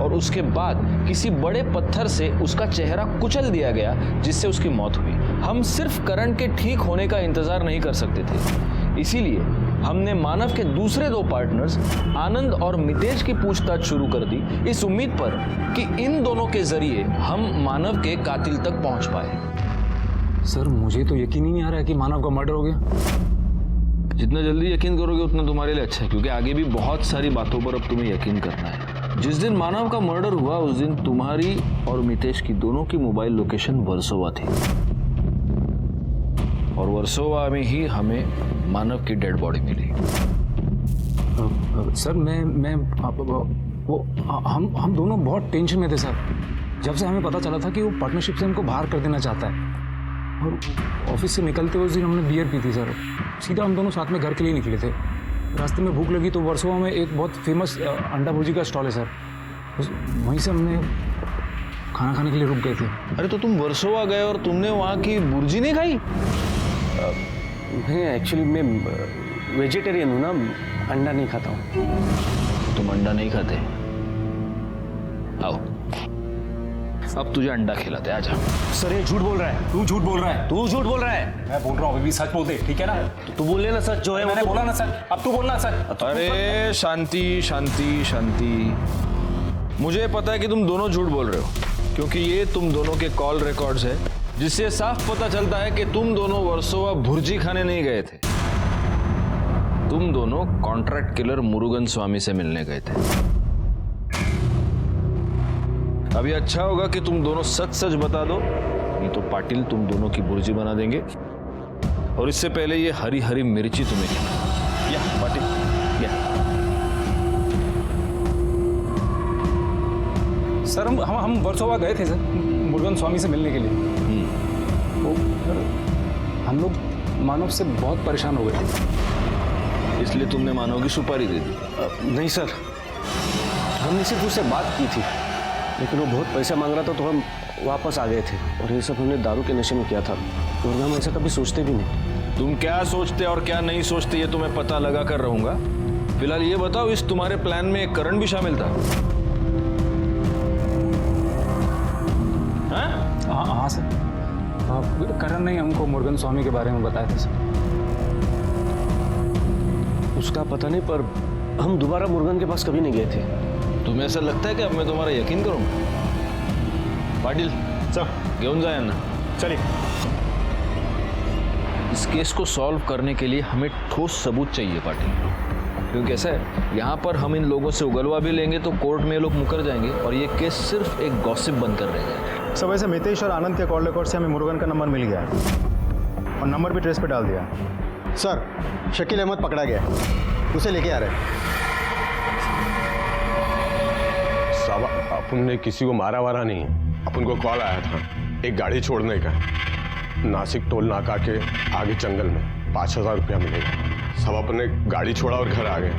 [SPEAKER 1] और उसके बाद किसी बड़े पत्थर से उसका चेहरा कुचल दिया गया, जिससे उसकी मौत हुई। हम सिर्फ करण के ठीक होने का इंतजार नहीं कर सकते थे, इसीलिए हमने मानव के दूसरे 2 पार्टनर्स आनंद और मितेश की पूछताछ शुरू कर दी, इस उम्मीद पर कि इन दोनों के जरिए हम मानव के कातिल तक पहुंच पाए।
[SPEAKER 7] सर, मुझे तो यकीन ही नहीं आ रहा है कि मानव का मर्डर हो गया।
[SPEAKER 1] जितना जल्दी यकीन करोगे उतना तुम्हारे लिए अच्छा है, क्योंकि आगे भी बहुत सारी बातों पर अब तुम्हें यकीन करना है। जिस दिन मानव का मर्डर हुआ उस दिन तुम्हारी और मितेश की दोनों की मोबाइल लोकेशन वर्सोवा थी, और वर्सोवा में ही हमें मानव की डेड बॉडी मिली।
[SPEAKER 7] सर, हम दोनों बहुत टेंशन में थे सर, जब से हमें पता चला था कि वो पार्टनरशिप से हमको बाहर कर देना चाहता है। और ऑफिस से निकलते हुए उस दिन हमने बियर पी थी सर। सीधा हम दोनों साथ में घर के लिए निकले थे। रास्ते में भूख लगी तो वर्सोवा में एक बहुत फेमस अंडा भुर्जी का स्टॉल है सर, वहीं से हमने खाना खाने के लिए रुक गए थे।
[SPEAKER 1] अरे तो तुम वर्सोवा गए और तुमने वहाँ की भुर्जी नहीं खाई?
[SPEAKER 8] नहीं, एक्चुअली मैं वेजिटेरियन हूँ ना, अंडा नहीं खाता हूँ।
[SPEAKER 1] तुम अंडा नहीं खाते? आओ, अब तुझे अंडा खिलाते, आजा।
[SPEAKER 11] सर, ये झूठ बोल रहा है, तू झूठ बोल रहा है,
[SPEAKER 8] तू झूठ बोल रहा है।
[SPEAKER 11] मैं बोल रहा हूँ, अभी भी सच बोल दे, ठीक है ना?
[SPEAKER 8] तू बोल लेना सच जो है।
[SPEAKER 11] मैंने बोला ना सच, अब तू बोलना सच।
[SPEAKER 1] अरे शांति शांति शांति, मुझे पता है कि तुम दोनों झूठ बोल रहे हो, क्योंकि ये तुम दोनों के कॉल रिकॉर्ड्स है, जिससे साफ पता चलता है कि तुम दोनों वर्सोवा भुर्जी खाने नहीं गए थे। तुम दोनों कॉन्ट्रैक्ट किलर मुरुगन स्वामी से मिलने गए थे। अभी अच्छा होगा कि तुम दोनों सच सच बता दो, नहीं तो पाटिल तुम दोनों की भुर्जी बना देंगे। और इससे पहले ये हरी हरी मिर्ची तुम्हें खिलाएंगे। या पाटिल, या।
[SPEAKER 7] सर, हम वर्सोवा गए थे सर, मुरुगन स्वामी से मिलने के लिए। तो हम लोग मानव से बहुत परेशान हो गए थे,
[SPEAKER 1] इसलिए तुमने मानव की सुपारी दे दी?
[SPEAKER 8] नहीं सर, हमने सिर्फ उससे बात की थी, लेकिन वो बहुत पैसा मांग रहा था तो हम वापस आ गए थे। और ये सब हमने दारू के नशे में किया था, और हम ऐसा कभी सोचते भी नहीं।
[SPEAKER 1] तुम क्या सोचते और क्या नहीं सोचते ये तो मैं पता लगा कर रहूंगा। फिलहाल ये बताओ, इस तुम्हारे प्लान में करण भी शामिल था?
[SPEAKER 7] हाँ सर, करण ने हमको मुरुगन स्वामी के बारे में बताया था सर।
[SPEAKER 8] उसका पता नहीं, पर हम दोबारा मुरुगन के पास कभी नहीं गए थे।
[SPEAKER 1] तुम्हें ऐसा लगता है कि अब मैं तुम्हारा यकीन करूंगा? पाटिल, घेऊन जा यांना.
[SPEAKER 2] चलिए.
[SPEAKER 1] इस केस को सॉल्व करने के लिए हमें ठोस सबूत चाहिए पाटिल, क्योंकि ऐसा है यहाँ पर हम इन लोगों से उगलवा भी लेंगे तो कोर्ट में ये लोग मुकर जाएंगे और ये केस सिर्फ एक गॉसिप बनकर रह जाएगा.
[SPEAKER 2] सब वैसे मितेश और आनंद के कॉल रिकॉर्ड से हमें मुरुगन का नंबर मिल गया है और नंबर भी ट्रेस पे डाल दिया है.
[SPEAKER 10] सर, शकील अहमद पकड़ा गया है, उसे लेके आ रहे हैं.
[SPEAKER 15] साहब, अपन ने किसी को मारा वारा नहीं है. अपन को कॉल आया था एक गाड़ी छोड़ने का, नासिक टोल नाका के आगे जंगल में 5,000 रुपया मिलेगा. सब अपन ने गाड़ी छोड़ा और घर आ गए.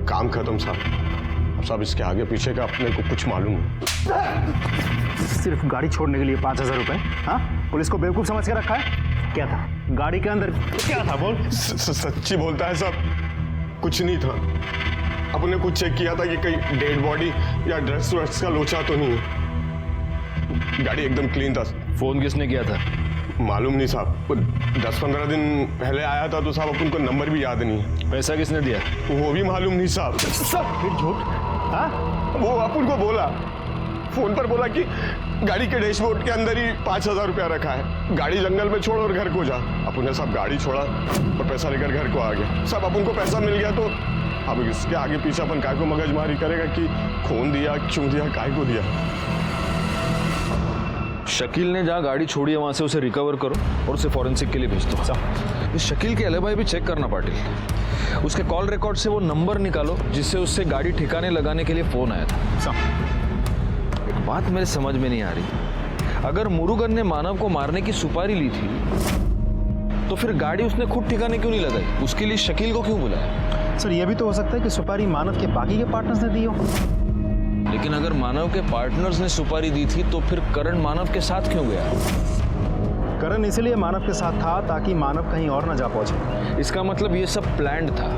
[SPEAKER 15] काम खत्म साहब. सब इसके आगे पीछे का अपने को कुछ मालूम नहीं.
[SPEAKER 2] सिर्फ गाड़ी छोड़ने के लिए 5,000 रुपए? हाँ, पुलिस को बेवकूफ समझ के रखा है. क्या था गाड़ी के अंदर? क्या था बोल.
[SPEAKER 15] सच्ची बोलता है साहब, कुछ नहीं था. अपन ने कुछ चेक किया था कि कहीं डेड बॉडी या ड्रग्स व्रग्स का लोचा तो नहीं है. गाड़ी एकदम क्लीन था.
[SPEAKER 1] फोन किसने किया था?
[SPEAKER 15] मालूम नहीं साहब. 10-15 दिन पहले आया था तो साहब अपन को नंबर भी याद नहीं है.
[SPEAKER 1] पैसा किसने दिया?
[SPEAKER 15] वो भी मालूम नहीं साहब.
[SPEAKER 2] फिर झूठ? हाँ,
[SPEAKER 15] वो अपन को बोला, फोन पर बोला कि गाड़ी के डैशबोर्ड के अंदर ही 5,000 रुपया रखा है, गाड़ी जंगल में छोड़ और घर को जा. अपन ने सब गाड़ी छोड़ा और पैसा लेकर घर को आ गया. सब अपन को पैसा मिल गया तो अब इसके आगे पीछे अपन काय को मगजमारी करेगा कि खून दिया, क्यों दिया, काय को दिया.
[SPEAKER 1] शकील ने जहाँ गाड़ी छोड़ी है वहां से उसे रिकवर करो और उसे फॉरेंसिक के लिए भेज दो. इस शकील के एलिबाई भी चेक करना पाटिल. उसके कॉल रिकॉर्ड से वो नंबर निकालो जिससे उससे गाड़ी ठिकाने लगाने के लिए फोन आया था. एक बात मेरे समझ में नहीं आ रही, अगर मुरुगन ने मानव को मारने की सुपारी ली थी तो फिर गाड़ी उसने खुद ठिकाने क्यों नहीं लगाई? उसके लिए शकील को क्यों बुलाया?
[SPEAKER 2] सर, यह भी तो हो सकता है कि सुपारी मानव के बाकी के पार्टनर्स ने दी हो.
[SPEAKER 1] लेकिन अगर मानव के पार्टनर्स ने सुपारी दी थी तो फिर करण मानव के साथ क्यों गया?
[SPEAKER 2] करण इसलिए मानव के साथ था ताकि मानव कहीं और न जा पहुंचे.
[SPEAKER 1] इसका मतलब ये सब प्लान्ड था.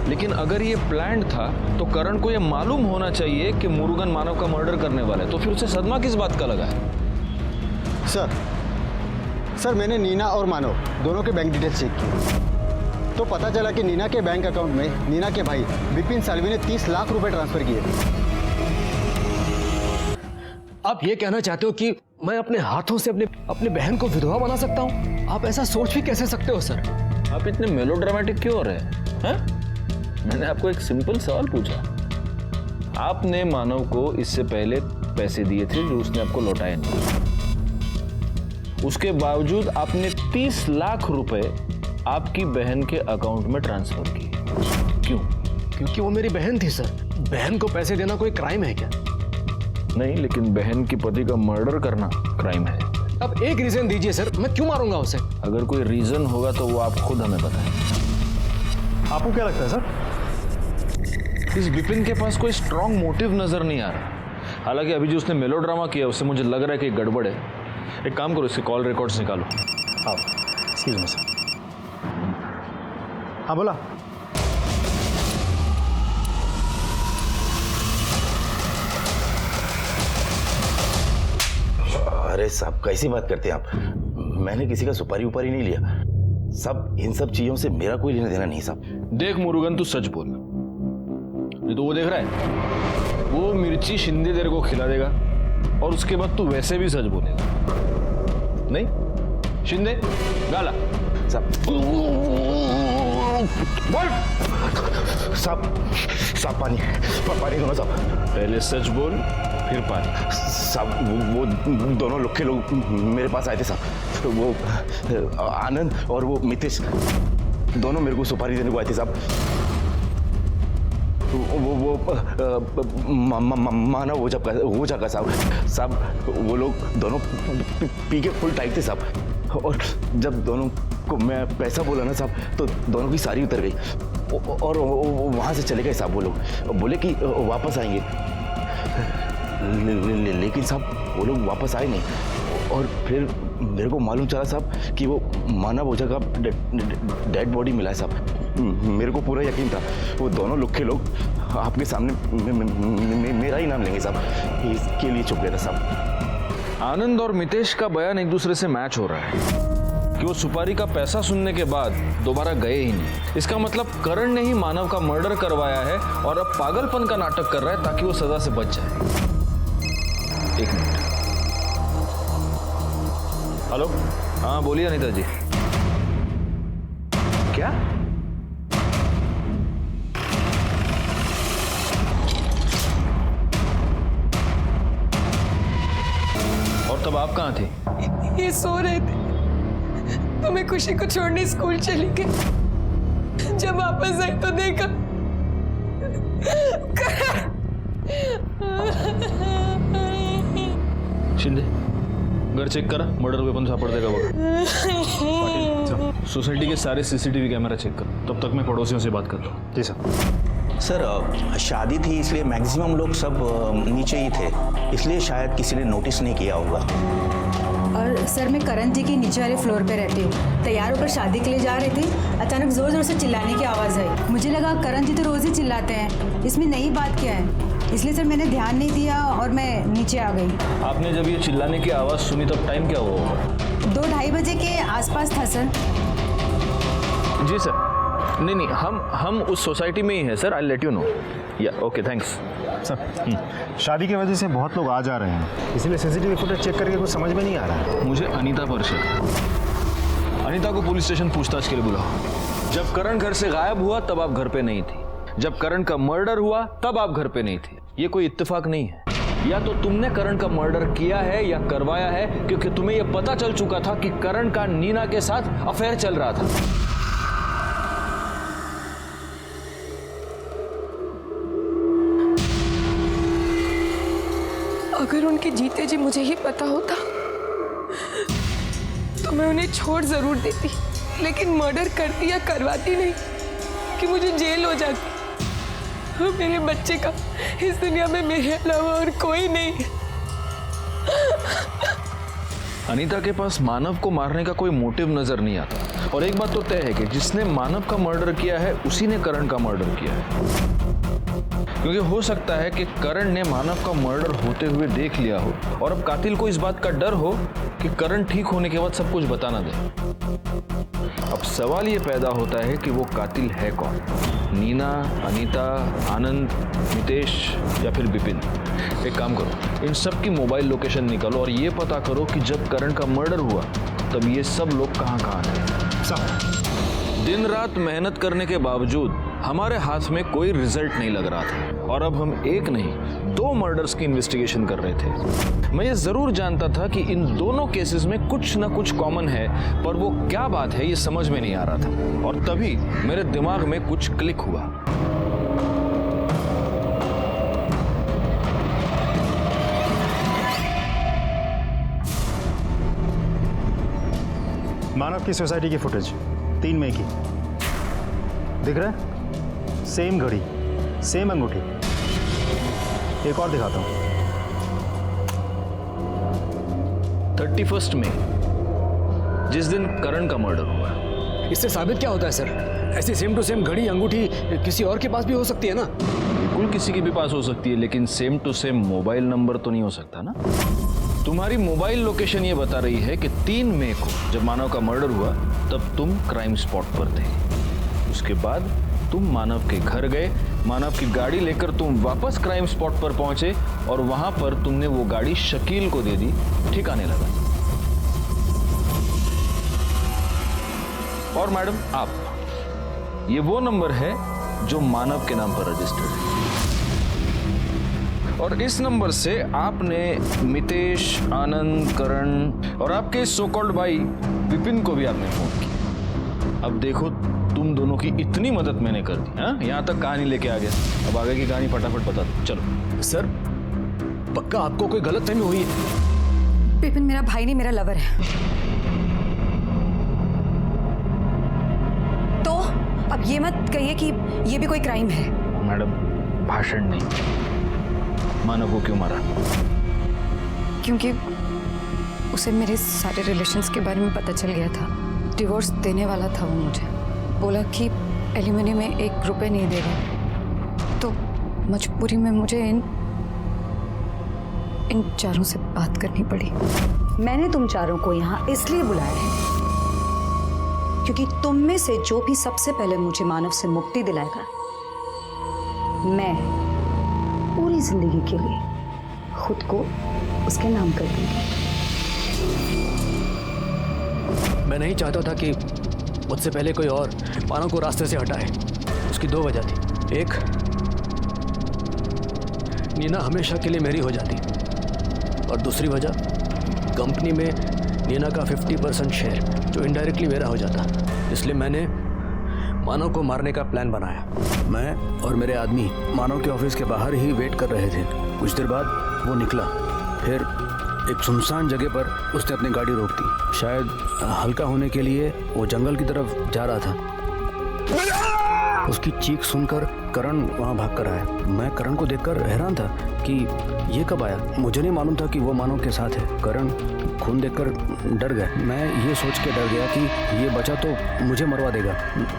[SPEAKER 1] लेकिन अगर ये प्लान्ड था तो करण को ये मालूम होना चाहिए कि मुरुगन मानव का मर्डर करने वाला है, तो फिर उसे सदमा किस बात का लगा है?
[SPEAKER 10] सर, मैंने नीना और मानव दोनों के बैंक डिटेल्स चेक किए तो पता चला कि नीना के बैंक अकाउंट में नीना के भाई विपिन सालवी ने 30 लाख रुपए ट्रांसफर किए थे.
[SPEAKER 14] आप ये कहना चाहते हो कि मैं अपने हाथों से अपने बहन को विधवा बना सकता हूँ? आप ऐसा सोच भी कैसे सकते हो सर?
[SPEAKER 1] आप इतने मेलोड्रामेटिक क्यों हो रहे हैं? मैंने आपको एक सिंपल सवाल पूछा. आपने मानव को इससे पहले पैसे दिए थे जो उसने आपको लौटाए नहीं. उसके बावजूद आपने 30 लाख रुपए आपकी बहन के अकाउंट में ट्रांसफर किए. क्यों?
[SPEAKER 14] क्योंकि वो मेरी बहन थी सर. बहन को पैसे देना कोई क्राइम है क्या?
[SPEAKER 1] नहीं, लेकिन बहन की पति का मर्डर करना क्राइम है.
[SPEAKER 14] अब एक रीजन दीजिए सर, मैं क्यों मारूंगा उसे?
[SPEAKER 1] अगर कोई रीजन होगा तो वो आप खुद हमें बताएं.
[SPEAKER 2] आपको क्या लगता है सर?
[SPEAKER 1] इस विपिन के पास कोई स्ट्रॉन्ग मोटिव नजर नहीं आ रहा. हालांकि अभी जो उसने मेलोड्रामा किया उससे मुझे लग रहा है कि गड़बड़ है. एक काम करो, इसके कॉल रिकॉर्ड्स निकालो.
[SPEAKER 2] हाँ, एक्सक्यूज मी सर. हाँ, बोला.
[SPEAKER 12] अरे साहब, कैसी बात करते हैं आप? मैंने किसी का सुपारी उपारी नहीं लिया साहब. इन सब चीजों से मेरा कोई लेना देना नहीं साहब.
[SPEAKER 1] देख मुरुगन, तू सच बोल. ये तो वो देख रहा है, वो मिर्ची शिंदे तेरे को खिला देगा और उसके बाद तू वैसे भी सच बोलेगा. नहीं शिंदे, गाला
[SPEAKER 12] साहब. बोल साहब. पानी दो ना साहब.
[SPEAKER 1] पहले सच बोल फिर पानी.
[SPEAKER 12] साहब, वो दोनों लोग के लोग मेरे पास आए थे साहब. वो आनंद और वो मितेश दोनों मेरे को सुपारी देने को आए थे साहब. वो मानव वो जगह साहब. वो लोग दोनों पी के फुल टाइट थे साहब. और जब दोनों को मैं पैसा बोला ना साहब तो दोनों की सारी उतर गई और वहाँ से चले गए साहब. वो लोग बोले कि वापस आएंगे, लेकिन साहब वो लोग वापस आए नहीं. और फिर मेरे को मालूम चला साहब कि वो मानव ओझा का डेड बॉडी मिला है साहब. मेरे को पूरा यकीन था वो दोनों लुखे लोग आपके सामने मेरा ही नाम लेंगे साहब. इसके लिए चुप गया था साहब.
[SPEAKER 1] आनंद और मितेश का बयान एक दूसरे से मैच हो रहा है कि वो सुपारी का पैसा सुनने के बाद दोबारा गए ही नहीं. इसका मतलब करण ने ही मानव का मर्डर करवाया है और अब पागलपन का नाटक कर रहा है ताकि वो सजा से बच जाए. एक मिनट, हेलो, हाँ बोलिए अनीता जी। क्या? और तब आप कहाँ थी?
[SPEAKER 3] ये सो रहे थे तो मैं खुशी को छोड़ने स्कूल चली गई। जब वापस आई तो देखा
[SPEAKER 1] शिंदे, घर चेक करा, मर्डर वेपन सापड़ते का बघा। सोसाइटी के सारे सीसीटीवी कैमरा चेक कर, तब तक मैं पड़ोसियों से बात करता हूँ।
[SPEAKER 2] जी सर।
[SPEAKER 5] सर शादी थी इसलिए मैक्सिमम लोग सब नीचे ही थे, इसलिए शायद किसी ने नोटिस नहीं किया होगा।
[SPEAKER 9] और सर मैं करण जी के नीचे वाले फ्लोर पे रहती हूँ। तैयार होकर शादी के लिए जा रहे थे, अचानक जोर जोर से चिल्लाने की आवाज़ आई। मुझे लगा करण जी तो रोज़ ही चिल्लाते हैं, इसमें नई बात क्या है, इसलिए सर मैंने ध्यान नहीं दिया और मैं नीचे आ गई।
[SPEAKER 1] आपने जब ये चिल्लाने की आवाज़ सुनी तब टाइम क्या हुआ होगा?
[SPEAKER 9] 2-2:30 बजे के आसपास था सर।
[SPEAKER 1] जी सर। नहीं, हम उस सोसाइटी में ही हैं sir. I let you know. या ओके, थैंक्स
[SPEAKER 2] सर। शादी की वजह से बहुत लोग आ जा रहे हैं, इसलिए सीसीटीवी फुटेज चेक करके कुछ समझ में नहीं आ रहा है।
[SPEAKER 1] मुझे अनीता पर शक है। अनीता को पुलिस स्टेशन पूछताछ के लिए बुलाओ। जब करण घर से गायब हुआ तब आप घर पे नहीं थी, जब करण का मर्डर हुआ तब आप घर पे नहीं थी। ये कोई इत्तेफाक नहीं है। या तो तुमने करण का मर्डर किया है या करवाया है, क्योंकि तुम्हें यह पता चल चुका था कि करण का नीना के साथ अफेयर चल रहा था।
[SPEAKER 3] अगर उनके जीते जी मुझे ही पता होता तो मैं उन्हें छोड़ जरूर देती, लेकिन मर्डर करती या करवाती नहीं कि मुझे जेल हो जाती। और मेरे बच्चे का इस दुनिया में मेरे अलावा और कोई नहीं है।
[SPEAKER 1] अनीता के पास मानव को मारने का कोई मोटिव नजर नहीं आता। और एक बात तो तय है कि जिसने मानव का मर्डर किया है उसी ने करण का मर्डर किया है। क्योंकि हो सकता है कि करण ने मानव का मर्डर होते हुए देख लिया हो और अब कातिल को इस बात का डर हो कि करण ठीक होने के बाद सब कुछ बता ना दे। अब सवाल ये पैदा होता है कि वो कातिल है कौन? नीना, अनीता, आनंद, मितेश या फिर विपिन? एक काम करो, इन सब की मोबाइल लोकेशन निकालो और ये पता करो कि जब करण का मर्डर हुआ तब ये सब लोग कहाँ थे। दिन रात मेहनत करने के बावजूद हमारे हाथ में कोई रिजल्ट नहीं लग रहा था और अब हम एक नहीं 2 मर्डर्स की इन्वेस्टिगेशन कर रहे थे। मैं ये जरूर जानता था कि इन दोनों केसेस में कुछ ना कुछ कॉमन है, पर वो क्या बात है ये समझ में नहीं आ रहा था। और तभी मेरे दिमाग में कुछ क्लिक हुआ।
[SPEAKER 2] मानव की सोसाइटी की फुटेज 3 मई की दिख रहा है? सेम घड़ी, सेम अंगूठी। एक और दिखाता हूं।
[SPEAKER 1] 31 मई, जिस दिन करण का मर्डर हुआ।
[SPEAKER 6] इससे साबित क्या होता है सर? ऐसी सेम टू सेम घड़ी अंगूठी किसी और के पास भी हो सकती है ना?
[SPEAKER 1] बिल्कुल किसी के भी पास हो सकती है, लेकिन same to same mobile number तो नहीं हो सकता ना। तुम्हारी मोबाइल लोकेशन ये बता रही है कि 3 मई को जब मानव का मर्डर हुआ तब तुम क्राइम स्पॉट पर थे। उसके बाद तुम मानव के घर गए, मानव की गाड़ी लेकर तुम वापस क्राइम स्पॉट पर पहुंचे और वहां पर तुमने वो गाड़ी शकील को दे दी। ठिकाने लगा। और मैडम, आप, ये वो नंबर है जो मानव के नाम पर रजिस्टर्ड है और इस नंबर से आपने मितेश, आनंद, करण और आपके सो कॉल्ड भाई विपिन को भी आपने फोन किया। अब देखो, तुम दोनों की इतनी मदद मैंने कर दी। हाँ, यहाँ तक कहानी लेके आ गया। अब आगे की कहानी फटाफट बता दो। चलो।
[SPEAKER 6] सर, पक्का आपको कोई गलतफहमी हुई है?
[SPEAKER 9] विपिन मेरा भाई नहीं, मेरा लवर है। तो अब ये मत कहिए कि ये भी कोई क्राइम है।
[SPEAKER 1] मैडम, भाषण नहीं। मानव को क्यों मारा?
[SPEAKER 9] क्योंकि उसे मेरे सारे रिलेशंस के बारे में पता चल गया था। डिवोर्स देने वाला था वो मुझे। बोला कि एलिमनी में 1 रुपए नहीं देगा। तो मजबूरी में मुझे इन चारों से बात करनी पड़ी।
[SPEAKER 16] मैंने तुम चारों को यहाँ इसलिए बुलाया है क्योंकि तुम में से जो भी सबसे पहले मुझे मानव से मुक्ति दिलाएगा, मैं पूरी जिंदगी के लिए खुद को उसके नाम कर दूंगी।
[SPEAKER 6] मैं नहीं चाहता था कि मुझसे पहले कोई और मानव को रास्ते से हटाए। उसकी 2 वजह थी। एक, नीना हमेशा के लिए मेरी हो जाती, और दूसरी वजह, कंपनी में नीना का 50% शेयर जो इनडायरेक्टली मेरा हो जाता। इसलिए मैंने मानव को मारने का प्लान बनाया। मैं और मेरे आदमी मानव के ऑफिस के बाहर ही वेट कर रहे थे। कुछ देर बाद वो निकला। फिर एक सुनसान जगह पर उसने अपनी गाड़ी रोक दी। शायद हल्का होने के लिए वो जंगल की तरफ जा रहा था। उसकी चीख सुनकर करण वहाँ भाग कर आया। मैं करण को देखकर हैरान था कि ये कब आया। मुझे नहीं मालूम था कि वो मानव के साथ है। करण खून देखकर डर गया। मैं ये सोच के डर गया कि ये बचा तो मुझे मरवा देगा,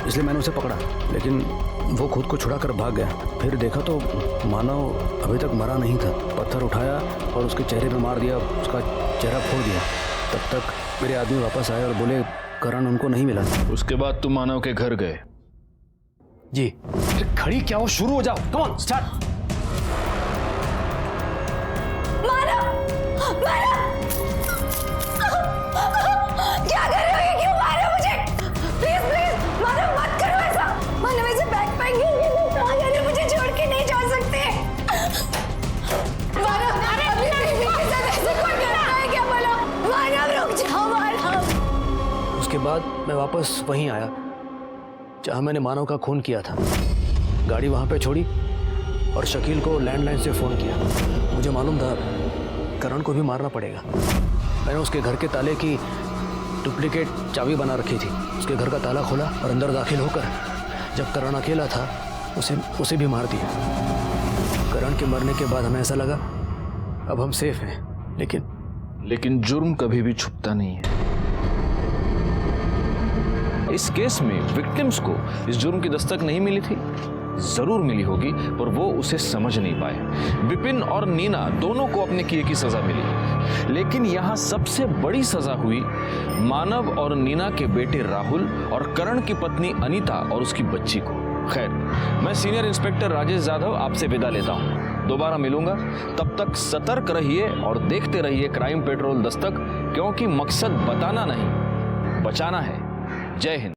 [SPEAKER 6] इसलिए मैंने उसे पकड़ा, लेकिन वो खुद को छुड़ा कर भाग गया। फिर देखा तो मानव अभी तक मरा नहीं था। पत्थर उठाया और उसके चेहरे पे मार दिया, उसका चेहरा फोड़ दिया। तब तक मेरे आदमी वापस आए और बोले करण उनको नहीं मिला।
[SPEAKER 1] उसके बाद तुम मानव के घर गए?
[SPEAKER 6] जी।
[SPEAKER 14] खड़ी क्या हो, शुरू हो जाओ, कम ऑन स्टार्ट।
[SPEAKER 3] क्या कर रहे हो? ये क्यों मार रहे हो मुझे? प्लीज प्लीज मानव, मत करो ऐसा। मानव ऐसे बैकपैक मुझे छोड़ के नहीं जा सकते। मानव, अभी बेबी के साथ ऐसे कोई करता है क्या? बोलो मानव, रुक जाओ मानव।
[SPEAKER 6] उसके बाद मैं वापस वहीं आया जहाँ मैंने मानव का खून किया था। गाड़ी वहाँ पे छोड़ी और शकील को लैंडलाइन से फ़ोन किया। मुझे मालूम था करण को भी मारना पड़ेगा। मैंने उसके घर के ताले की डुप्लीकेट चाबी बना रखी थी। उसके घर का ताला खोला और अंदर दाखिल होकर जब करण अकेला था उसे भी मार दिया। करण के मरने के बाद हमें ऐसा लगा अब हम सेफ हैं,
[SPEAKER 1] लेकिन जुर्म कभी भी छुपता नहीं है। इस केस में विक्टिम्स को इस जुर्म की दस्तक नहीं मिली थी, जरूर मिली होगी, पर वो उसे समझ नहीं पाए। विपिन और नीना दोनों को अपने किए की सजा मिली, लेकिन यहाँ सबसे बड़ी सजा हुई मानव और नीना के बेटे राहुल और करण की पत्नी अनीता और उसकी बच्ची को। खैर, मैं सीनियर इंस्पेक्टर राजेश यादव आपसे विदा लेता हूँ। दोबारा मिलूंगा, तब तक सतर्क रहिए और देखते रहिए क्राइम पेट्रोल दस्तक, क्योंकि मकसद बताना नहीं, बचाना है। जय हिंद।